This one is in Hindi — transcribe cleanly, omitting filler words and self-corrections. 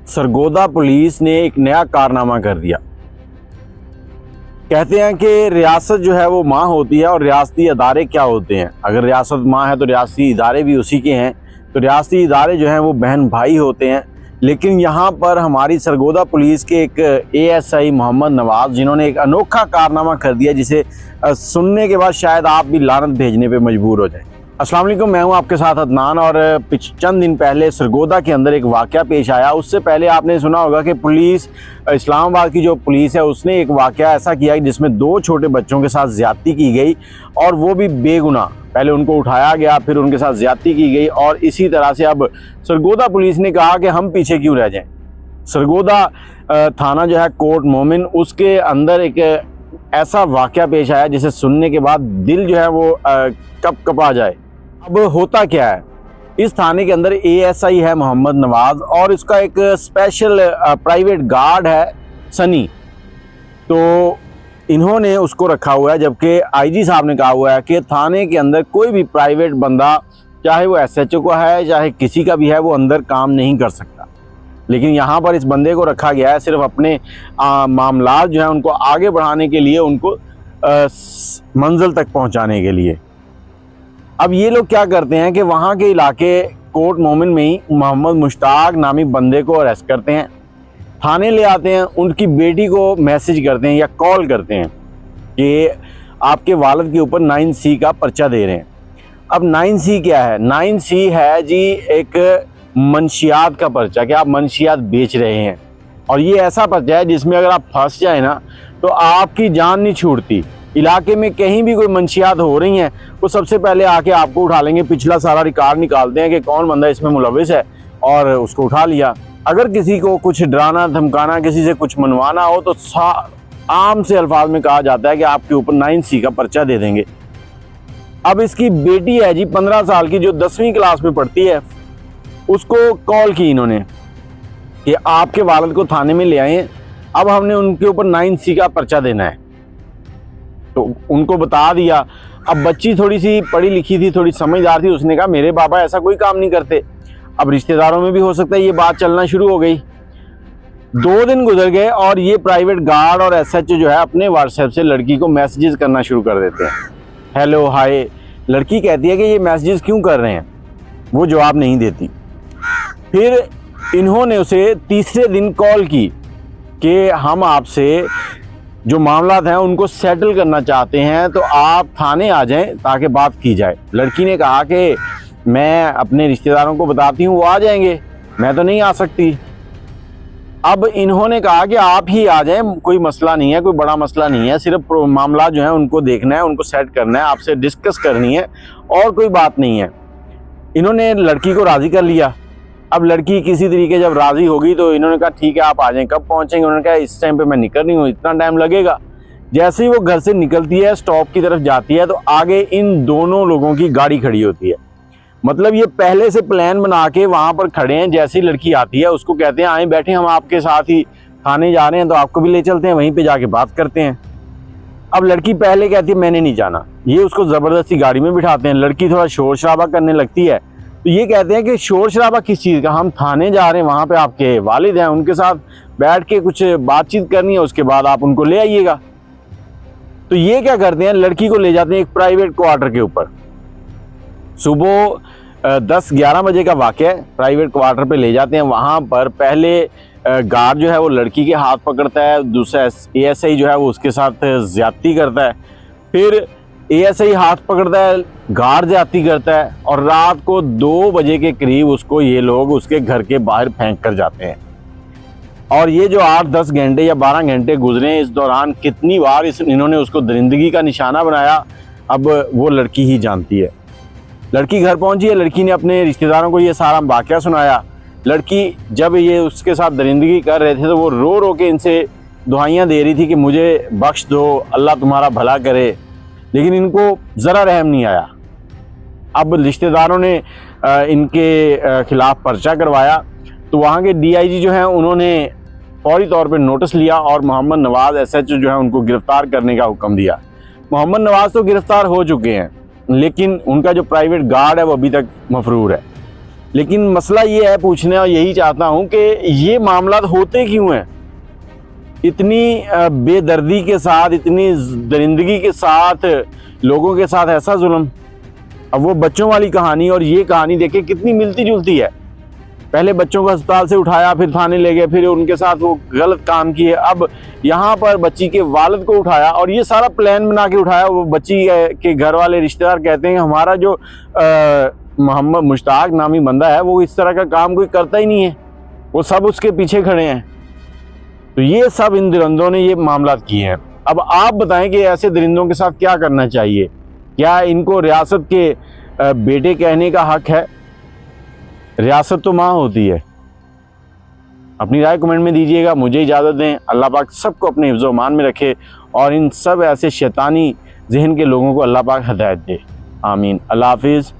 सरगोदा पुलिस ने एक नया कारनामा कर दिया। कहते हैं कि रियासत जो है वो माँ होती है और रियासती इदारे क्या होते हैं। अगर रियासत माँ है तो रियासती इदारे भी उसी के हैं, तो रियासती इदारे जो हैं वो बहन भाई होते हैं। लेकिन यहाँ पर हमारी सरगोदा पुलिस के एक एएसआई मोहम्मद नवाज़, जिन्होंने एक अनोखा कारनामा कर दिया जिसे सुनने के बाद शायद आप भी लानत भेजने पे मजबूर हो जाए। अस्सलाम वालेकुम, मैं हूं आपके साथ अदनान। और चंद दिन पहले सरगोदा के अंदर एक वाक़या पेश आया। उससे पहले आपने सुना होगा कि पुलिस, इस्लामाबाद की जो पुलिस है, उसने एक वाक़या ऐसा किया जिसमें 2 छोटे बच्चों के साथ ज़्यादती की गई और वो भी बेगुनाह। पहले उनको उठाया गया, फिर उनके साथ ज़्यादती की गई और इसी तरह से अब सरगोदा पुलिस ने कहा कि हम पीछे क्यों रह जाएं। सरगोदा थाना जो है कोट मोमिन, उसके अंदर एक ऐसा वाक़या पेश आया जिसे सुनने के बाद दिल जो है वो कपकपा जाए। अब होता क्या है, इस थाने के अंदर एएसआई है मोहम्मद नवाज़ और इसका एक स्पेशल प्राइवेट गार्ड है सनी। तो इन्होंने उसको रखा हुआ है, जबकि आईजी साहब ने कहा हुआ है कि थाने के अंदर कोई भी प्राइवेट बंदा, चाहे वो एसएचओ का है चाहे किसी का भी है, वो अंदर काम नहीं कर सकता। लेकिन यहाँ पर इस बंदे को रखा गया है सिर्फ अपने मामला जो है उनको आगे बढ़ाने के लिए, उनको मंजिल तक पहुँचाने के लिए। अब ये लोग क्या करते हैं कि वहाँ के इलाके कोट मोमिन में ही मोहम्मद मुश्ताक नामी बंदे को अरेस्ट करते हैं, थाने ले आते हैं, उनकी बेटी को मैसेज करते हैं या कॉल करते हैं कि आपके वालिद के ऊपर 9C का पर्चा दे रहे हैं। अब 9C क्या है? 9C है जी एक मंशियात का पर्चा, कि आप मंशियात बेच रहे हैं। और ये ऐसा पर्चा है जिसमें अगर आप फंस जाए ना तो आपकी जान नहीं छूटती। इलाके में कहीं भी कोई मंशियात हो रही हैं, वो सबसे पहले आके आपको उठा लेंगे, पिछला सारा रिकॉर्ड निकालते हैं कि कौन बंदा इसमें मुलविस है और उसको उठा लिया। अगर किसी को कुछ डराना धमकाना, किसी से कुछ मनवाना हो तो आम से अल्फाज में कहा जाता है कि आपके ऊपर 9C का पर्चा दे देंगे। अब इसकी बेटी है जी 15 साल की, जो 10वीं क्लास में पढ़ती है, उसको कॉल की इन्होंने कि आपके वालिद को थाने में ले आए, अब हमने उनके ऊपर 9C का पर्चा देना है। तो उनको बता दिया। अब बच्ची थोड़ी सी पढ़ी लिखी थी, थोड़ी समझदार थी, उसने कहा मेरे पापा ऐसा कोई काम नहीं करते। अब रिश्तेदारों में भी हो सकता है ये बात चलना शुरू हो गई। 2 दिन गुजर गए और ये प्राइवेट गार्ड और एसएचओ जो है अपने व्हाट्सएप से लड़की को मैसेजेस करना शुरू कर देते हैं, हेलो हाय। लड़की कहती है कि ये मैसेजेस क्यों कर रहे हैं, वो जवाब नहीं देती। फिर इन्होंने उसे तीसरे दिन कॉल की कि हम आपसे जो मामला हैं उनको सेटल करना चाहते हैं, तो आप थाने आ जाएं ताकि बात की जाए। लड़की ने कहा कि मैं अपने रिश्तेदारों को बताती हूँ, वो आ जाएंगे, मैं तो नहीं आ सकती। अब इन्होंने कहा कि आप ही आ जाएं, कोई मसला नहीं है, कोई बड़ा मसला नहीं है, सिर्फ मामला जो है उनको देखना है, उनको सेट करना है, आपसे डिस्कस करनी है और कोई बात नहीं है। इन्होंने लड़की को राज़ी कर लिया। अब लड़की किसी तरीके जब राज़ी होगी तो इन्होंने कहा ठीक है आप आ जाएं, कब पहुंचेंगे? उन्होंने कहा इस टाइम पे मैं निकल रही हूँ, इतना टाइम लगेगा। जैसे ही वो घर से निकलती है, स्टॉप की तरफ जाती है, तो आगे इन दोनों लोगों की गाड़ी खड़ी होती है। मतलब ये पहले से प्लान बना के वहाँ पर खड़े हैं। जैसे ही लड़की आती है उसको कहते हैं आए बैठे, हम आपके साथ ही थाने जा रहे हैं, तो आपको भी ले चलते हैं, वहीं पर जाके बात करते हैं। अब लड़की पहले कहती है मैंने नहीं जाना, ये उसको ज़बरदस्ती गाड़ी में बिठाते हैं। लड़की थोड़ा शोर शराबा करने लगती है, तो ये कहते हैं कि शोर शराबा किस चीज़ का, हम थाने जा रहे हैं, वहाँ पे आपके वालिद हैं, उनके साथ बैठ के कुछ बातचीत करनी है, उसके बाद आप उनको ले आइएगा। तो ये क्या करते हैं, लड़की को ले जाते हैं एक प्राइवेट क्वार्टर के ऊपर। सुबह 10-11 बजे का वाक़या है, प्राइवेट क्वार्टर पे ले जाते हैं। वहाँ पर पहले गार्ड जो है वो लड़की के हाथ पकड़ता है, दूसरा एएसआई जो है वो उसके साथ ज़्यादती करता है, फिर एएसआई हाथ पकड़ता है, गार्ड ज्यादती करता है और रात को 2 बजे के करीब उसको ये लोग उसके घर के बाहर फेंक कर जाते हैं। और ये जो 8-10 घंटे या 12 घंटे गुजरे हैं, इस दौरान कितनी बार इन्होंने उसको दरिंदगी का निशाना बनाया, अब वो लड़की ही जानती है। लड़की घर पहुंची है, लड़की ने अपने रिश्तेदारों को ये सारा वाक़या सुनाया। लड़की जब ये उसके साथ दरिंदगी कर रहे थे तो वो रो रो के इनसे दुआइयाँ दे रही थी कि मुझे बख्श दो, अल्लाह तुम्हारा भला करे। लेकिन इनको ज़रा रहम नहीं आया। अब रिश्तेदारों ने इनके ख़िलाफ़ पर्चा करवाया, तो वहाँ के डीआईजी जो हैं उन्होंने फौरी तौर पे नोटिस लिया और मोहम्मद नवाज़ एसएचओ जो है उनको गिरफ़्तार करने का हुक्म दिया। मोहम्मद नवाज़ तो गिरफ़्तार हो चुके हैं, लेकिन उनका जो प्राइवेट गार्ड है वो अभी तक मफरूर है। लेकिन मसला ये है, पूछने और यही चाहता हूँ कि ये मामला होते क्यों हैं इतनी बेदर्दी के साथ, इतनी दरिंदगी के साथ, लोगों के साथ ऐसा जुल्म। अब वो बच्चों वाली कहानी और ये कहानी देखें कितनी मिलती जुलती है। पहले बच्चों को अस्पताल से उठाया, फिर थाने ले गए, फिर उनके साथ वो गलत काम किए। अब यहाँ पर बच्ची के वालिद को उठाया और ये सारा प्लान बना के उठाया। वो बच्ची के घर वाले रिश्तेदार कहते हैं हमारा जो मोहम्मद मुश्ताक नामी बंदा है वो इस तरह का काम कोई करता ही नहीं है, वो सब उसके पीछे खड़े हैं। तो ये सब इन दरिंदों ने ये मामला किए हैं। अब आप बताएं कि ऐसे दरिंदों के साथ क्या करना चाहिए? क्या इनको रियासत के बेटे कहने का हक है? रियासत तो माँ होती है। अपनी राय कमेंट में दीजिएगा। मुझे इजाज़त दें। अल्लाह पाक सबको अपने हिफ्ज़ व अमान में रखे और इन सब ऐसे शैतानी जहन के लोगों को अल्लाह पाक हिदायत दे। आमीन। अल्लाह हाफिज़।